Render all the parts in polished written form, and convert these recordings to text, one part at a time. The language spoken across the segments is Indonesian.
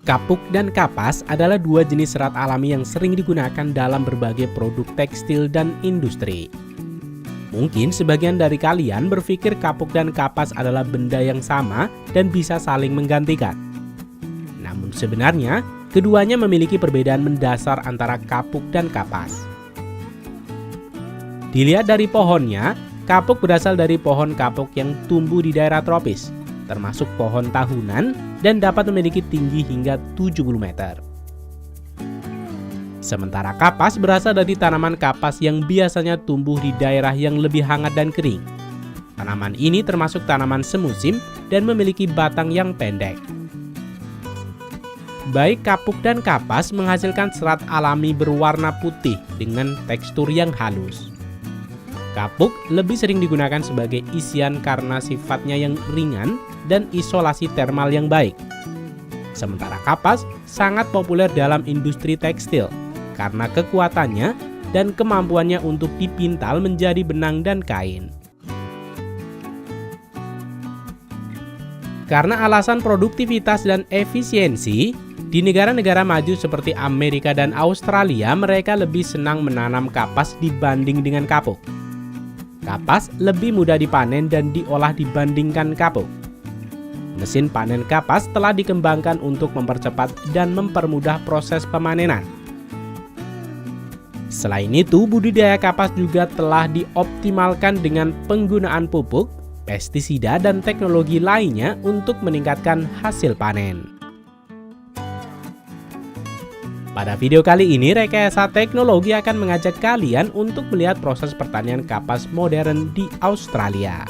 Kapuk dan kapas adalah dua jenis serat alami yang sering digunakan dalam berbagai produk tekstil dan industri. Mungkin sebagian dari kalian berpikir kapuk dan kapas adalah benda yang sama dan bisa saling menggantikan. Namun sebenarnya, keduanya memiliki perbedaan mendasar antara kapuk dan kapas. Dilihat dari pohonnya, kapuk berasal dari pohon kapuk yang tumbuh di daerah tropis, termasuk pohon tahunan, dan dapat memiliki tinggi hingga 70 meter. Sementara kapas berasal dari tanaman kapas yang biasanya tumbuh di daerah yang lebih hangat dan kering. Tanaman ini termasuk tanaman semusim dan memiliki batang yang pendek. Baik kapuk dan kapas menghasilkan serat alami berwarna putih dengan tekstur yang halus. Kapuk lebih sering digunakan sebagai isian karena sifatnya yang ringan dan isolasi termal yang baik. Sementara kapas sangat populer dalam industri tekstil karena kekuatannya dan kemampuannya untuk dipintal menjadi benang dan kain. Karena alasan produktivitas dan efisiensi, di negara-negara maju seperti Amerika dan Australia, mereka lebih senang menanam kapas dibanding dengan kapuk. Kapas lebih mudah dipanen dan diolah dibandingkan kapuk. Mesin panen kapas telah dikembangkan untuk mempercepat dan mempermudah proses pemanenan. Selain itu, budidaya kapas juga telah dioptimalkan dengan penggunaan pupuk, pestisida, dan teknologi lainnya untuk meningkatkan hasil panen. Pada video kali ini, Rekayasa Teknologi akan mengajak kalian untuk melihat proses pertanian kapas modern di Australia.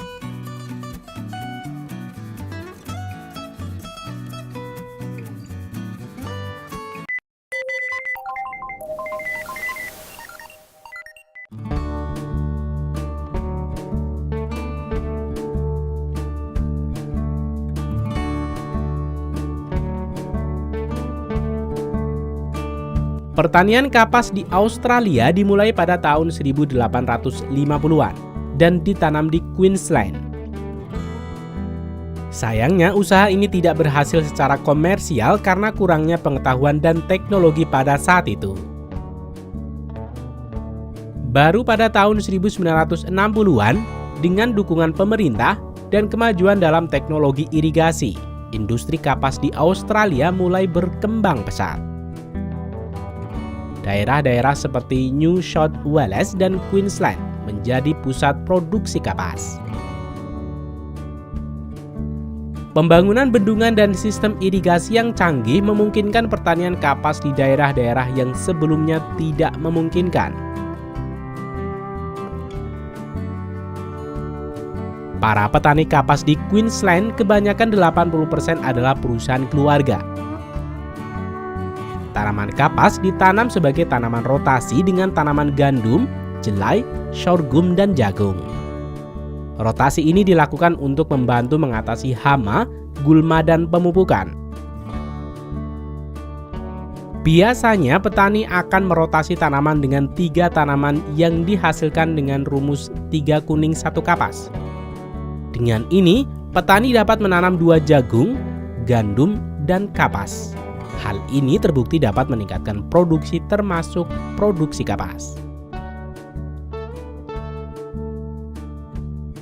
Pertanian kapas di Australia dimulai pada tahun 1850-an dan ditanam di Queensland. Sayangnya, usaha ini tidak berhasil secara komersial karena kurangnya pengetahuan dan teknologi pada saat itu. Baru pada tahun 1960-an, dengan dukungan pemerintah dan kemajuan dalam teknologi irigasi, industri kapas di Australia mulai berkembang pesat. Daerah-daerah seperti New South Wales dan Queensland menjadi pusat produksi kapas. Pembangunan bendungan dan sistem irigasi yang canggih memungkinkan pertanian kapas di daerah-daerah yang sebelumnya tidak memungkinkan. Para petani kapas di Queensland kebanyakan 80% adalah perusahaan keluarga. Tanaman kapas ditanam sebagai tanaman rotasi dengan tanaman gandum, jelai, sorghum, dan jagung. Rotasi ini dilakukan untuk membantu mengatasi hama, gulma, dan pemupukan. Biasanya petani akan merotasi tanaman dengan 3 tanaman yang dihasilkan dengan rumus 3 kuning 1 kapas. Dengan ini, petani dapat menanam 2 jagung, gandum, dan kapas. Hal ini terbukti dapat meningkatkan produksi termasuk produksi kapas.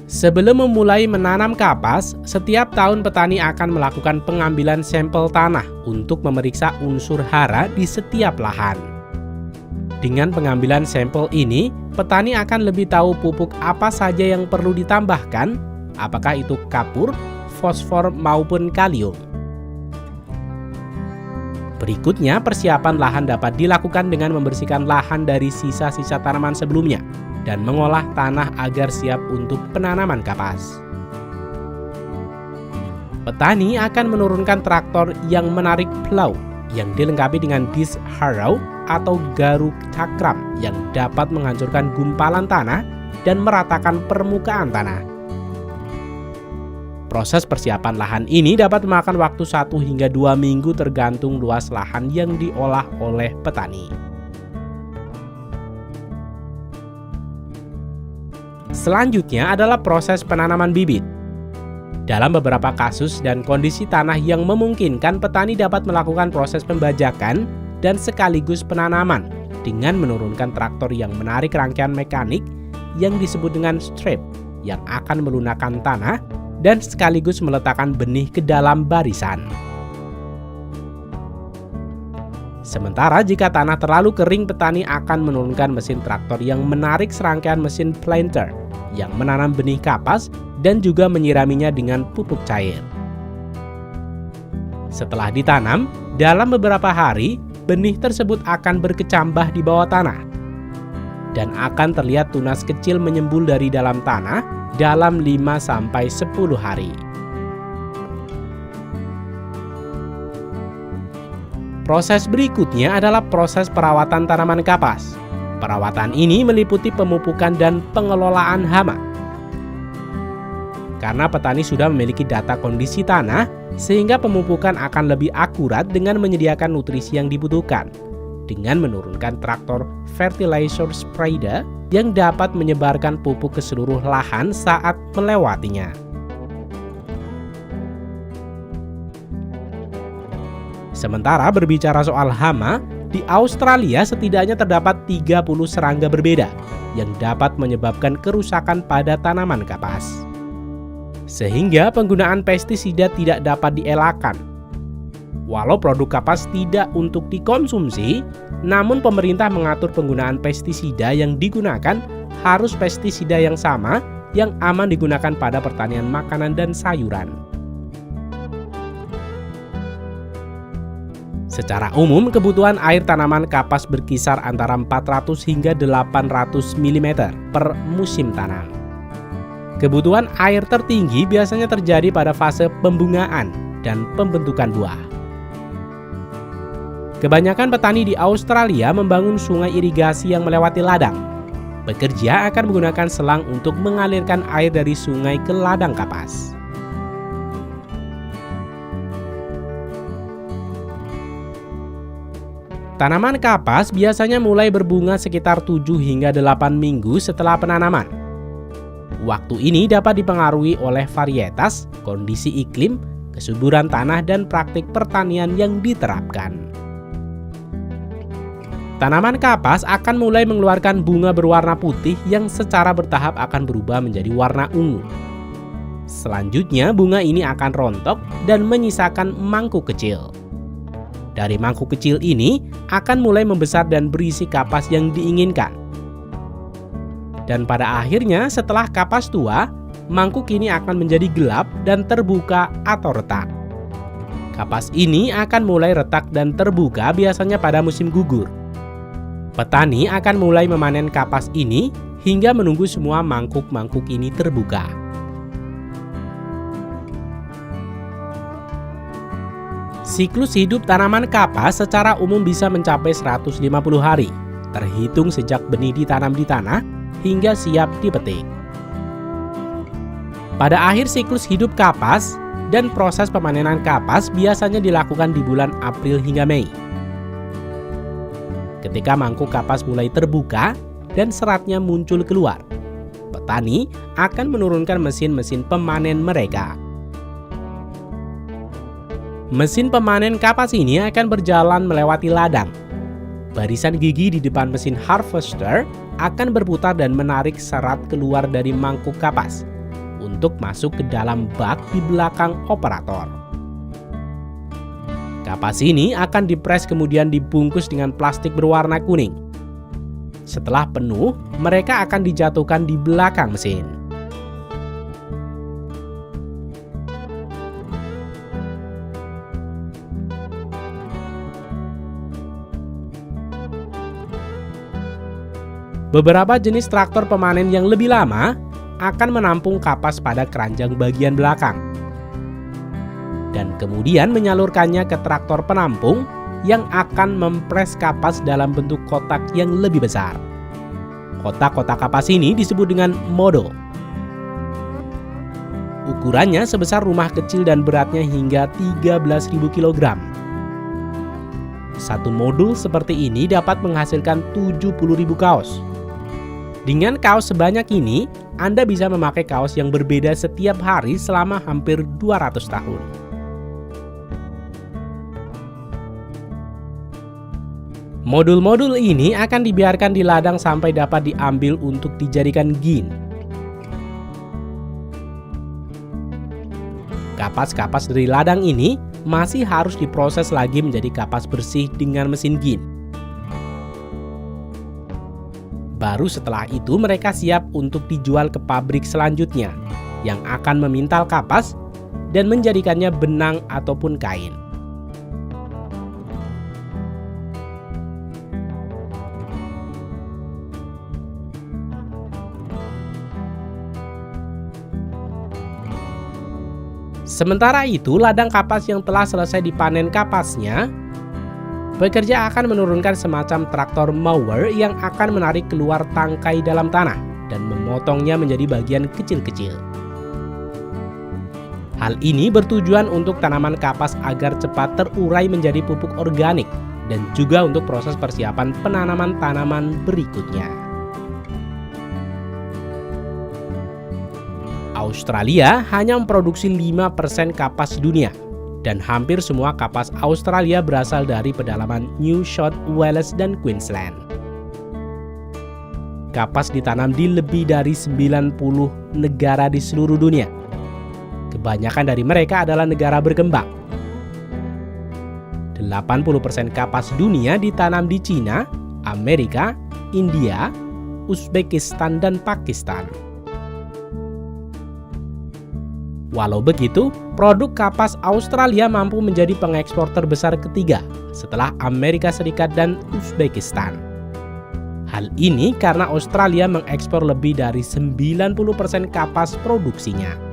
Sebelum memulai menanam kapas, setiap tahun petani akan melakukan pengambilan sampel tanah untuk memeriksa unsur hara di setiap lahan. Dengan pengambilan sampel ini, petani akan lebih tahu pupuk apa saja yang perlu ditambahkan, apakah itu kapur, fosfor, maupun kalium. Berikutnya, persiapan lahan dapat dilakukan dengan membersihkan lahan dari sisa-sisa tanaman sebelumnya dan mengolah tanah agar siap untuk penanaman kapas. Petani akan menurunkan traktor yang menarik plow yang dilengkapi dengan disk harrow atau garuk cakram yang dapat menghancurkan gumpalan tanah dan meratakan permukaan tanah. Proses persiapan lahan ini dapat memakan waktu 1 hingga 2 minggu tergantung luas lahan yang diolah oleh petani. Selanjutnya adalah proses penanaman bibit. Dalam beberapa kasus dan kondisi tanah yang memungkinkan, petani dapat melakukan proses pembajakan dan sekaligus penanaman dengan menurunkan traktor yang menarik rangkaian mekanik yang disebut dengan strip yang akan melunakkan tanah dan sekaligus meletakkan benih ke dalam barisan. Sementara jika tanah terlalu kering, petani akan menurunkan mesin traktor yang menarik serangkaian mesin planter yang menanam benih kapas dan juga menyiraminya dengan pupuk cair. Setelah ditanam, dalam beberapa hari, benih tersebut akan berkecambah di bawah tanah dan akan terlihat tunas kecil menyembul dari dalam tanah dalam 5-10 hari. Proses berikutnya adalah proses perawatan tanaman kapas. Perawatan ini meliputi pemupukan dan pengelolaan hama. Karena petani sudah memiliki data kondisi tanah, sehingga pemupukan akan lebih akurat dengan menyediakan nutrisi yang dibutuhkan, dengan menurunkan traktor fertilizer spreader yang dapat menyebarkan pupuk ke seluruh lahan saat melewatinya. Sementara berbicara soal hama, di Australia setidaknya terdapat 30 serangga berbeda yang dapat menyebabkan kerusakan pada tanaman kapas. Sehingga penggunaan pestisida tidak dapat dielakkan. Walau produk kapas tidak untuk dikonsumsi, namun pemerintah mengatur penggunaan pestisida yang digunakan harus pestisida yang sama yang aman digunakan pada pertanian makanan dan sayuran. Secara umum, kebutuhan air tanaman kapas berkisar antara 400 hingga 800 mm per musim tanam. Kebutuhan air tertinggi biasanya terjadi pada fase pembungaan dan pembentukan buah. Kebanyakan petani di Australia membangun sungai irigasi yang melewati ladang. Pekerja akan menggunakan selang untuk mengalirkan air dari sungai ke ladang kapas. Tanaman kapas biasanya mulai berbunga sekitar 7 hingga 8 minggu setelah penanaman. Waktu ini dapat dipengaruhi oleh varietas, kondisi iklim, kesuburan tanah, dan praktik pertanian yang diterapkan. Tanaman kapas akan mulai mengeluarkan bunga berwarna putih yang secara bertahap akan berubah menjadi warna ungu. Selanjutnya, bunga ini akan rontok dan menyisakan mangkuk kecil. Dari mangkuk kecil ini akan mulai membesar dan berisi kapas yang diinginkan. Dan pada akhirnya setelah kapas tua, mangkuk ini akan menjadi gelap dan terbuka atau retak. Kapas ini akan mulai retak dan terbuka biasanya pada musim gugur. Petani akan mulai memanen kapas ini hingga menunggu semua mangkuk-mangkuk ini terbuka. Siklus hidup tanaman kapas secara umum bisa mencapai 150 hari, terhitung sejak benih ditanam di tanah hingga siap dipetik. Pada akhir siklus hidup kapas dan proses pemanenan kapas biasanya dilakukan di bulan April hingga Mei. Ketika mangkuk kapas mulai terbuka dan seratnya muncul keluar, petani akan menurunkan mesin-mesin pemanen mereka. Mesin pemanen kapas ini akan berjalan melewati ladang. Barisan gigi di depan mesin harvester akan berputar dan menarik serat keluar dari mangkuk kapas untuk masuk ke dalam bak di belakang operator. Kapas ini akan dipres kemudian dibungkus dengan plastik berwarna kuning. Setelah penuh, mereka akan dijatuhkan di belakang mesin. Beberapa jenis traktor pemanen yang lebih lama akan menampung kapas pada keranjang bagian belakang dan kemudian menyalurkannya ke traktor penampung yang akan mempres kapas dalam bentuk kotak yang lebih besar. Kotak-kotak kapas ini disebut dengan modo. Ukurannya sebesar rumah kecil dan beratnya hingga 13.000 kg. Satu modul seperti ini dapat menghasilkan 70.000 kaos. Dengan kaos sebanyak ini Anda bisa memakai kaos yang berbeda setiap hari selama hampir 200 tahun. Modul-modul ini akan dibiarkan di ladang sampai dapat diambil untuk dijadikan gin. Kapas-kapas dari ladang ini masih harus diproses lagi menjadi kapas bersih dengan mesin gin. Baru setelah itu mereka siap untuk dijual ke pabrik selanjutnya yang akan memintal kapas dan menjadikannya benang ataupun kain. Sementara itu, ladang kapas yang telah selesai dipanen kapasnya, pekerja akan menurunkan semacam traktor mower yang akan menarik keluar tangkai dalam tanah dan memotongnya menjadi bagian kecil-kecil. Hal ini bertujuan untuk tanaman kapas agar cepat terurai menjadi pupuk organik dan juga untuk proses persiapan penanaman tanaman berikutnya. Australia hanya memproduksi 5% kapas dunia, dan hampir semua kapas Australia berasal dari pedalaman New South Wales dan Queensland. Kapas ditanam di lebih dari 90 negara di seluruh dunia. Kebanyakan dari mereka adalah negara berkembang. 80% kapas dunia ditanam di Cina, Amerika, India, Uzbekistan, dan Pakistan. Walau begitu, produk kapas Australia mampu menjadi pengekspor terbesar ketiga setelah Amerika Serikat dan Uzbekistan. Hal ini karena Australia mengekspor lebih dari 90% kapas produksinya.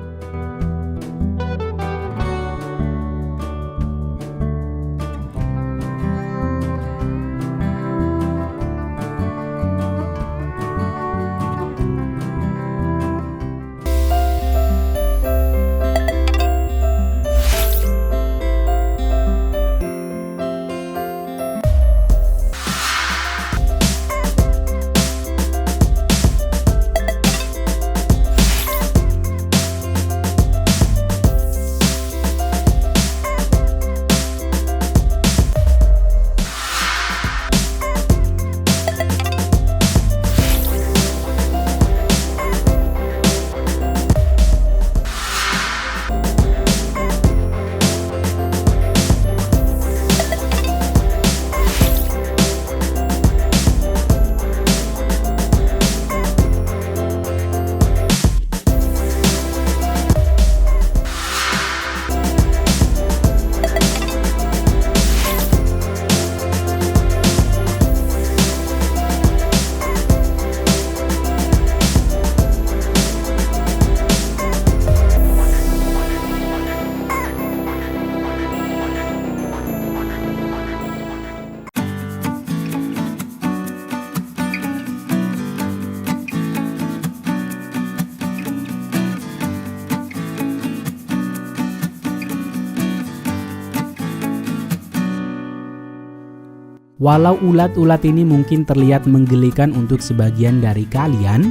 Walau ulat-ulat ini mungkin terlihat menggelikan untuk sebagian dari kalian,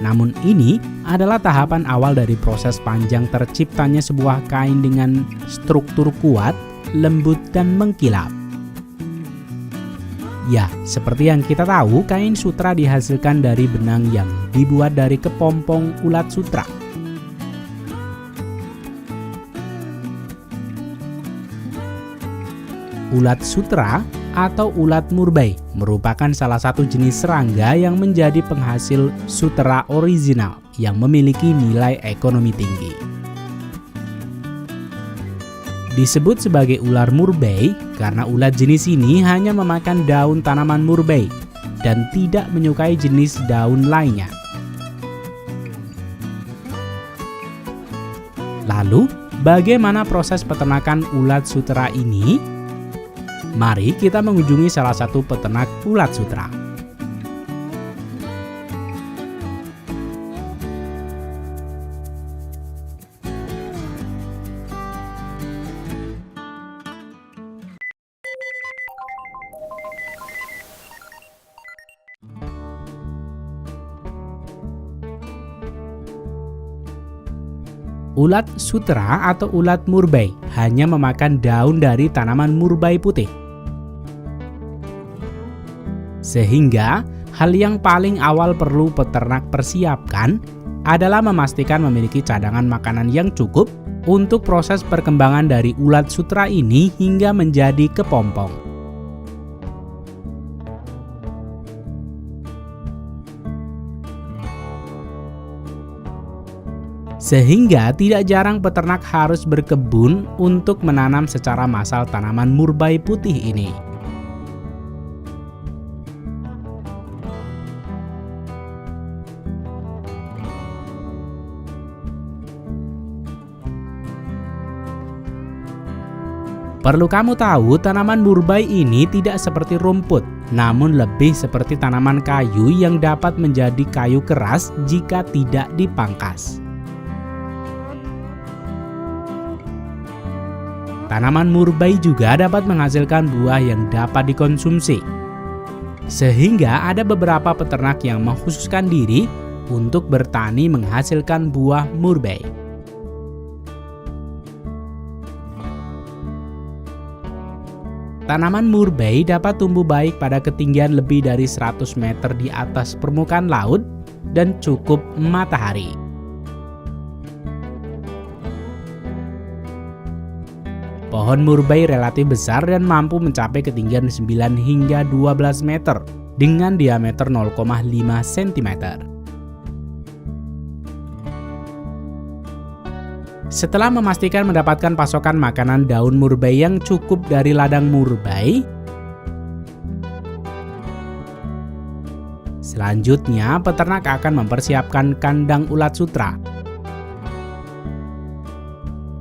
namun ini adalah tahapan awal dari proses panjang terciptanya sebuah kain dengan struktur kuat, lembut, dan mengkilap. Ya, seperti yang kita tahu, kain sutra dihasilkan dari benang yang dibuat dari kepompong ulat sutra. Ulat sutra atau ulat murbei merupakan salah satu jenis serangga yang menjadi penghasil sutera original yang memiliki nilai ekonomi tinggi. Disebut sebagai ular murbei karena ulat jenis ini hanya memakan daun tanaman murbei dan tidak menyukai jenis daun lainnya. Lalu, bagaimana proses peternakan ulat sutera ini? Mari kita mengunjungi salah satu peternak ulat sutra. Ulat sutra atau ulat murbei hanya memakan daun dari tanaman murbei putih. Sehingga, hal yang paling awal perlu peternak persiapkan adalah memastikan memiliki cadangan makanan yang cukup untuk proses perkembangan dari ulat sutra ini hingga menjadi kepompong. Sehingga tidak jarang peternak harus berkebun untuk menanam secara massal tanaman murbei putih ini. Perlu kamu tahu, tanaman murbei ini tidak seperti rumput, namun lebih seperti tanaman kayu yang dapat menjadi kayu keras jika tidak dipangkas. Tanaman murbei juga dapat menghasilkan buah yang dapat dikonsumsi. Sehingga ada beberapa peternak yang mengkhususkan diri untuk bertani menghasilkan buah murbei. Tanaman murbei dapat tumbuh baik pada ketinggian lebih dari 100 meter di atas permukaan laut dan cukup matahari. Pohon murbei relatif besar dan mampu mencapai ketinggian 9 hingga 12 meter dengan diameter 0,5 cm. Setelah memastikan mendapatkan pasokan makanan daun murbei yang cukup dari ladang murbei, selanjutnya peternak akan mempersiapkan kandang ulat sutra.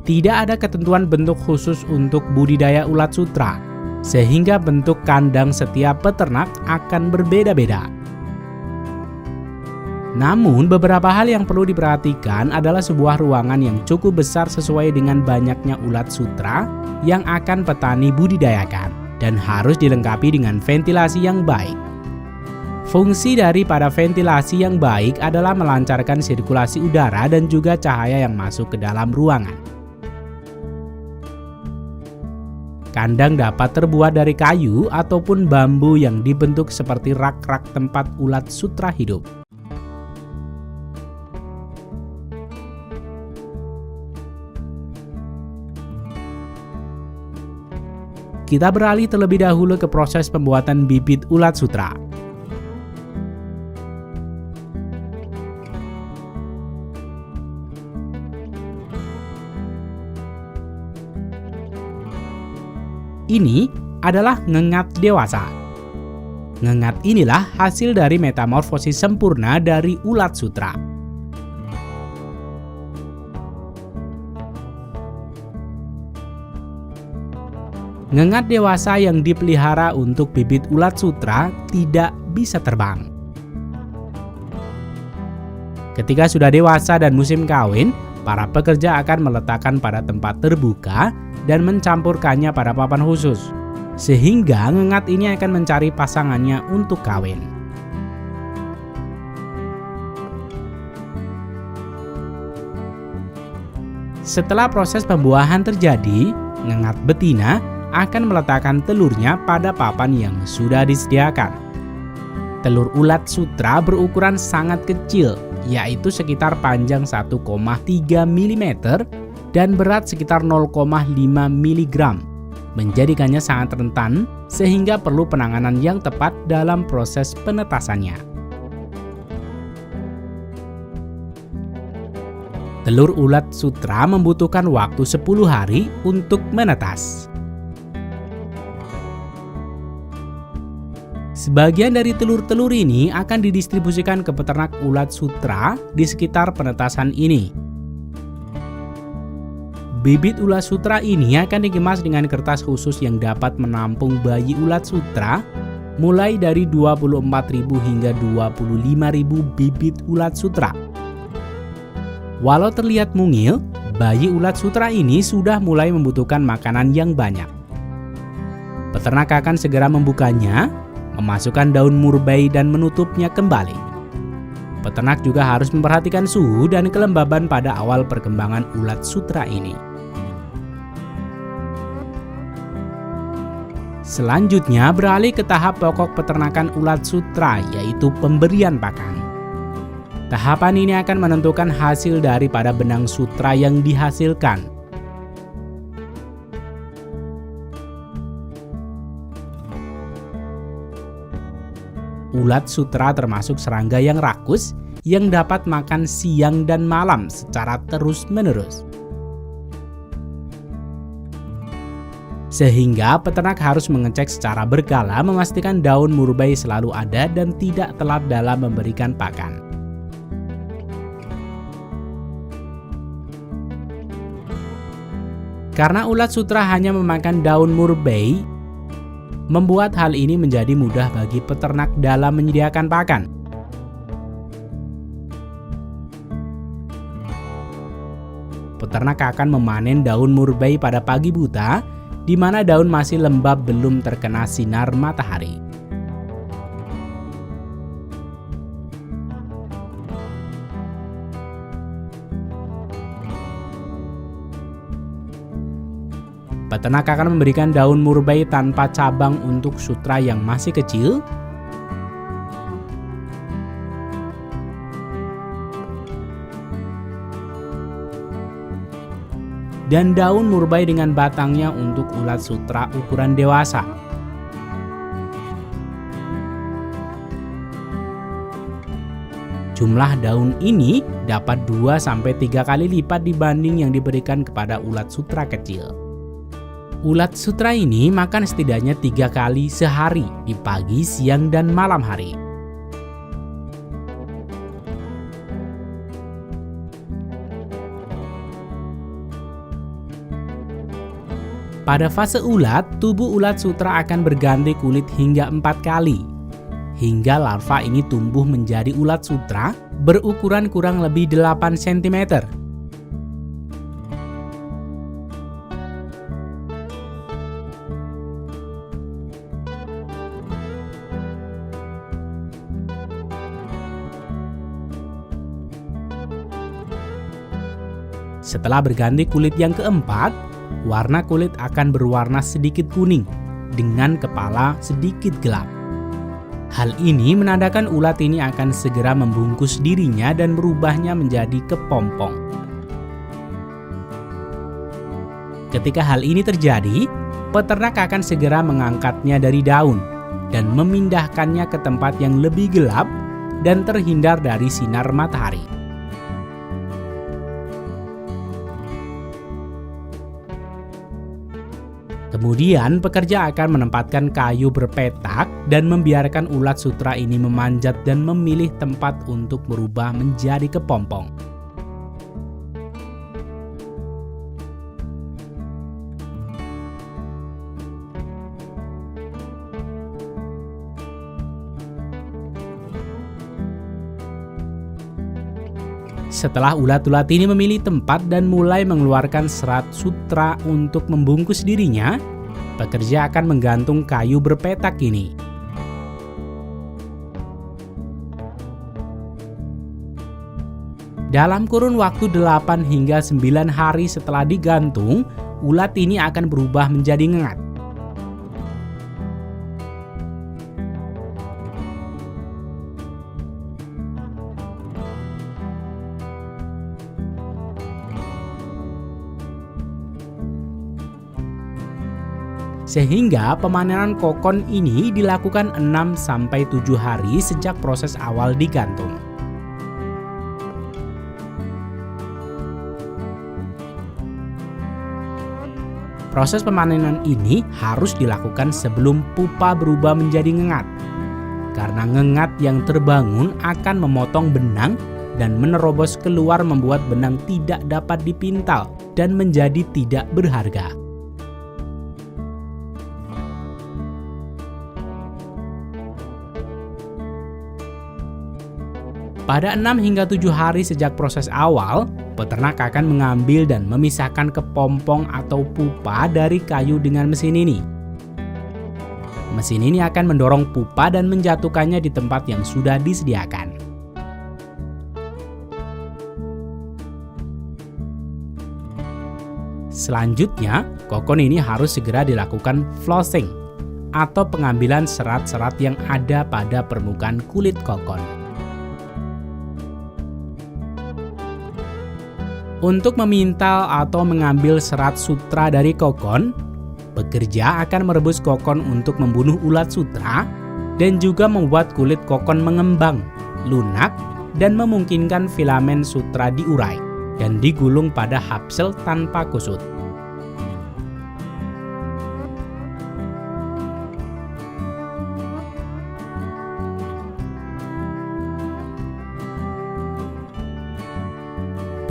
Tidak ada ketentuan bentuk khusus untuk budidaya ulat sutra, sehingga bentuk kandang setiap peternak akan berbeda-beda. Namun, beberapa hal yang perlu diperhatikan adalah sebuah ruangan yang cukup besar sesuai dengan banyaknya ulat sutra yang akan petani budidayakan, dan harus dilengkapi dengan ventilasi yang baik. Fungsi daripada ventilasi yang baik adalah melancarkan sirkulasi udara dan juga cahaya yang masuk ke dalam ruangan. Kandang dapat terbuat dari kayu ataupun bambu yang dibentuk seperti rak-rak tempat ulat sutra hidup. Kita beralih terlebih dahulu ke proses pembuatan bibit ulat sutra. Ini adalah ngengat dewasa. Ngengat inilah hasil dari metamorfosis sempurna dari ulat sutra. Ngengat dewasa yang dipelihara untuk bibit ulat sutra tidak bisa terbang. Ketika sudah dewasa dan musim kawin, para pekerja akan meletakkan pada tempat terbuka dan mencampurkannya pada papan khusus, sehingga ngengat ini akan mencari pasangannya untuk kawin. Setelah proses pembuahan terjadi, ngengat betina akan meletakkan telurnya pada papan yang sudah disediakan. Telur ulat sutra berukuran sangat kecil, yaitu sekitar panjang 1,3 mm dan berat sekitar 0,5 mg, menjadikannya sangat rentan sehingga perlu penanganan yang tepat dalam proses penetasannya. Telur ulat sutra membutuhkan waktu 10 hari untuk menetas. Sebagian dari telur-telur ini akan didistribusikan ke peternak ulat sutra di sekitar penetasan ini. Bibit ulat sutra ini akan dikemas dengan kertas khusus yang dapat menampung bayi ulat sutra mulai dari 24.000 hingga 25.000 bibit ulat sutra. Walau terlihat mungil, bayi ulat sutra ini sudah mulai membutuhkan makanan yang banyak. Peternak akan segera membukanya, memasukkan daun murbei dan menutupnya kembali. Peternak juga harus memperhatikan suhu dan kelembaban pada awal perkembangan ulat sutra ini. Selanjutnya beralih ke tahap pokok peternakan ulat sutra, yaitu pemberian pakan. Tahapan ini akan menentukan hasil daripada benang sutra yang dihasilkan. Ulat sutra termasuk serangga yang rakus yang dapat makan siang dan malam secara terus-menerus. Sehingga peternak harus mengecek secara berkala memastikan daun murbei selalu ada dan tidak telat dalam memberikan pakan. Karena ulat sutra hanya memakan daun murbei, membuat hal ini menjadi mudah bagi peternak dalam menyediakan pakan. Peternak akan memanen daun murbei pada pagi buta, di mana daun masih lembab belum terkena sinar matahari. Peternak akan memberikan daun murbei tanpa cabang untuk sutra yang masih kecil. Dan daun murbei dengan batangnya untuk ulat sutra ukuran dewasa. Jumlah daun ini dapat 2-3 kali lipat dibanding yang diberikan kepada ulat sutra kecil. Ulat sutra ini makan setidaknya 3 kali sehari, di pagi, siang, dan malam hari. Pada fase ulat, tubuh ulat sutra akan berganti kulit hingga 4 kali. Hingga larva ini tumbuh menjadi ulat sutra berukuran kurang lebih 8 cm. Setelah berganti kulit yang keempat, warna kulit akan berwarna sedikit kuning dengan kepala sedikit gelap. Hal ini menandakan ulat ini akan segera membungkus dirinya dan berubahnya menjadi kepompong. Ketika hal ini terjadi, peternak akan segera mengangkatnya dari daun dan memindahkannya ke tempat yang lebih gelap dan terhindar dari sinar matahari. Kemudian pekerja akan menempatkan kayu berpetak dan membiarkan ulat sutra ini memanjat dan memilih tempat untuk berubah menjadi kepompong. Setelah ulat-ulat ini memilih tempat dan mulai mengeluarkan serat sutra untuk membungkus dirinya, pekerja akan menggantung kayu berpetak ini. Dalam kurun waktu 8 hingga 9 hari setelah digantung, ulat ini akan berubah menjadi ngengat. Sehingga pemanenan kokon ini dilakukan 6-7 hari sejak proses awal digantung. Proses pemanenan ini harus dilakukan sebelum pupa berubah menjadi ngengat. Karena ngengat yang terbangun akan memotong benang dan menerobos keluar membuat benang tidak dapat dipintal dan menjadi tidak berharga. Pada 6 hingga 7 hari sejak proses awal, peternak akan mengambil dan memisahkan kepompong atau pupa dari kayu dengan mesin ini. Mesin ini akan mendorong pupa dan menjatuhkannya di tempat yang sudah disediakan. Selanjutnya, kokon ini harus segera dilakukan flossing atau pengambilan serat-serat yang ada pada permukaan kulit kokon. Untuk memintal atau mengambil serat sutra dari kokon, pekerja akan merebus kokon untuk membunuh ulat sutra dan juga membuat kulit kokon mengembang, lunak, dan memungkinkan filamen sutra diurai dan digulung pada hapsel tanpa kusut.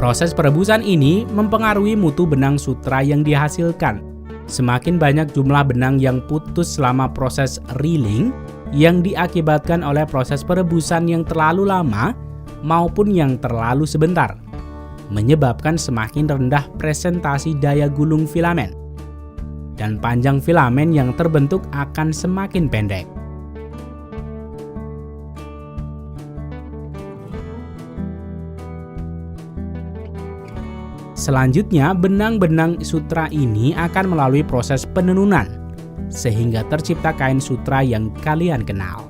Proses perebusan ini mempengaruhi mutu benang sutra yang dihasilkan. Semakin banyak jumlah benang yang putus selama proses reeling yang diakibatkan oleh proses perebusan yang terlalu lama maupun yang terlalu sebentar, menyebabkan semakin rendah presentasi daya gulung filamen. Dan panjang filamen yang terbentuk akan semakin pendek. Selanjutnya, benang-benang sutra ini akan melalui proses penenunan, sehingga tercipta kain sutra yang kalian kenal.